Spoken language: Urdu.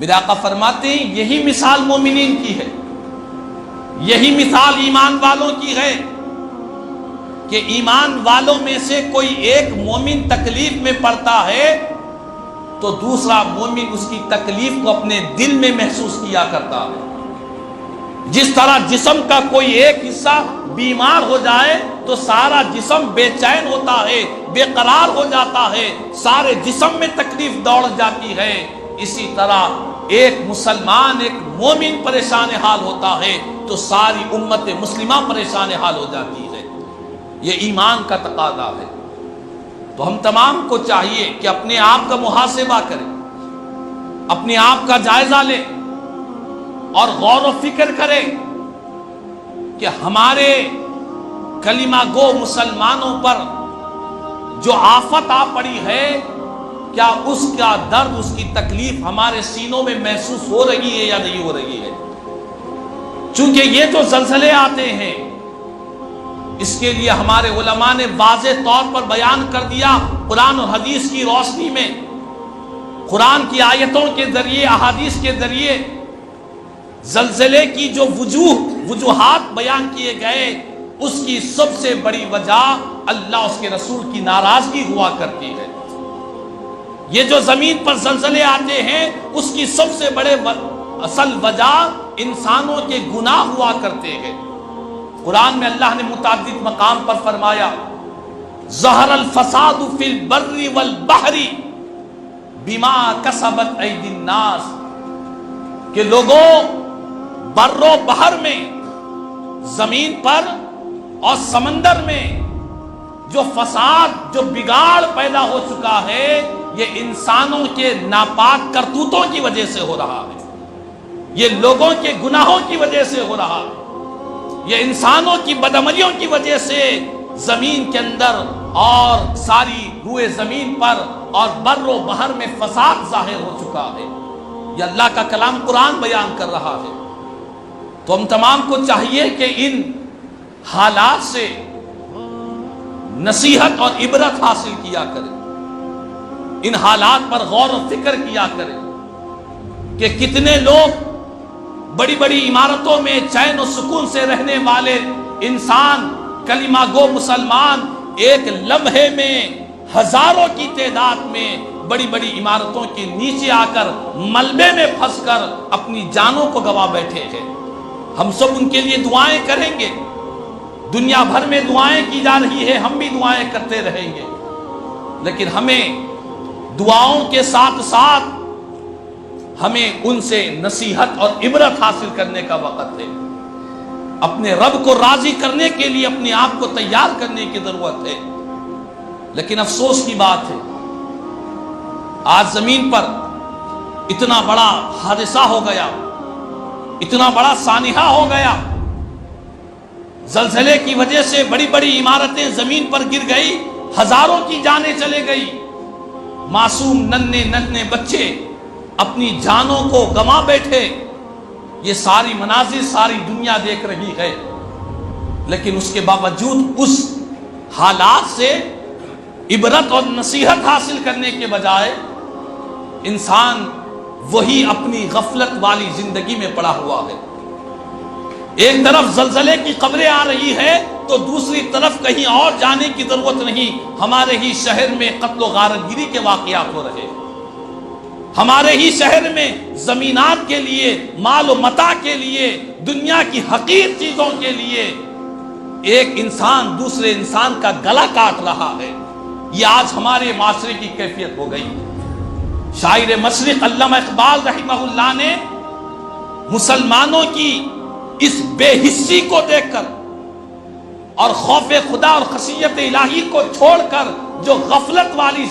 میرے آقا فرماتے ہیں یہی مثال مومنین کی ہے، یہی مثال ایمان والوں کی ہے کہ ایمان والوں میں سے کوئی ایک مومن تکلیف میں پڑتا ہے تو دوسرا مومن اس کی تکلیف کو اپنے دل میں محسوس کیا کرتا ہے۔ جس طرح جسم کا کوئی ایک حصہ بیمار ہو جائے تو سارا جسم بے چین ہوتا ہے، بے قرار ہو جاتا ہے، سارے جسم میں تکلیف دوڑ جاتی ہے، اسی طرح ایک مسلمان، ایک مومن پریشان حال ہوتا ہے تو ساری امت مسلمہ پریشان حال ہو جاتی ہے۔ یہ ایمان کا تقاضا ہے۔ تو ہم تمام کو چاہیے کہ اپنے آپ کا محاسبہ کریں، اپنے آپ کا جائزہ لیں اور غور و فکر کریں کہ ہمارے کلمہ گو مسلمانوں پر جو آفت آ پڑی ہے، کیا اس کا درد، اس کی تکلیف ہمارے سینوں میں محسوس ہو رہی ہے یا نہیں ہو رہی ہے؟ چونکہ یہ جو زلزلے آتے ہیں اس کے لیے ہمارے علماء نے واضح طور پر بیان کر دیا، قرآن اور حدیث کی روشنی میں، قرآن کی آیتوں کے ذریعے، احادیث کے ذریعے زلزلے کی جو وجوہات بیان کیے گئے، اس کی سب سے بڑی وجہ اللہ اس کے رسول کی ناراضگی ہوا کرتی ہے۔ یہ جو زمین پر زلزلے آتے ہیں اس کی سب سے بڑے اصل وجہ انسانوں کے گناہ ہوا کرتے ہیں۔ قرآن میں اللہ نے متعدد مقام پر فرمایا، ظہر الفساد فی البر والبحر بما کسبت ایدی الناس، کہ لوگوں بر و بحر میں، زمین پر اور سمندر میں جو فساد، جو بگاڑ پیدا ہو چکا ہے، یہ انسانوں کے ناپاک کرتوتوں کی وجہ سے ہو رہا ہے، یہ لوگوں کے گناہوں کی وجہ سے ہو رہا ہے، یہ انسانوں کی بدعملیوں کی وجہ سے زمین کے اندر اور ساری روئے زمین پر اور بر و بحر میں فساد ظاہر ہو چکا ہے۔ یہ اللہ کا کلام قرآن بیان کر رہا ہے۔ تو ہم تمام کو چاہیے کہ ان حالات سے نصیحت اور عبرت حاصل کیا کریں، ان حالات پر غور و فکر کیا کریں کہ کتنے لوگ بڑی بڑی عمارتوں میں چین و سکون سے رہنے والے انسان، کلمہ گو مسلمان، ایک لمحے میں ہزاروں کی تعداد میں بڑی بڑی عمارتوں کے نیچے آ کر ملبے میں پھنس کر اپنی جانوں کو گوا بیٹھے ہیں۔ ہم سب ان کے لیے دعائیں کریں گے، دنیا بھر میں دعائیں کی جا رہی ہے، ہم بھی دعائیں کرتے رہیں گے، لیکن ہمیں دعاؤں کے ساتھ ساتھ ہمیں ان سے نصیحت اور عبرت حاصل کرنے کا وقت ہے۔ اپنے رب کو راضی کرنے کے لیے اپنے آپ کو تیار کرنے کی ضرورت ہے۔ لیکن افسوس کی بات ہے، آج زمین پر اتنا بڑا حادثہ ہو گیا، اتنا بڑا سانحہ ہو گیا، زلزلے کی وجہ سے بڑی بڑی عمارتیں زمین پر گر گئی، ہزاروں کی جانیں چلے گئی، معصوم ننھے ننھے بچے اپنی جانوں کو گنوا بیٹھے۔ یہ ساری مناظر ساری دنیا دیکھ رہی ہے، لیکن اس کے باوجود اس حالات سے عبرت اور نصیحت حاصل کرنے کے بجائے انسان وہی اپنی غفلت والی زندگی میں پڑا ہوا ہے۔ ایک طرف زلزلے کی خبریں آ رہی ہے تو دوسری طرف کہیں اور جانے کی ضرورت نہیں، ہمارے ہی شہر میں قتل و غارت گیری کے واقعات ہو رہے ہیں، ہمارے ہی شہر میں زمینات کے لیے، مال و متاع کے لیے، دنیا کی حقیر چیزوں کے لیے ایک انسان دوسرے انسان کا گلا کاٹ رہا ہے۔ یہ آج ہمارے معاشرے کی کیفیت ہو گئی۔ شاعر مشرق علامہ اقبال رحمہ اللہ نے مسلمانوں کی اس بے حسی کو دیکھ کر اور خوف خدا اور خشیت الہی کو چھوڑ کر جو غفلت والی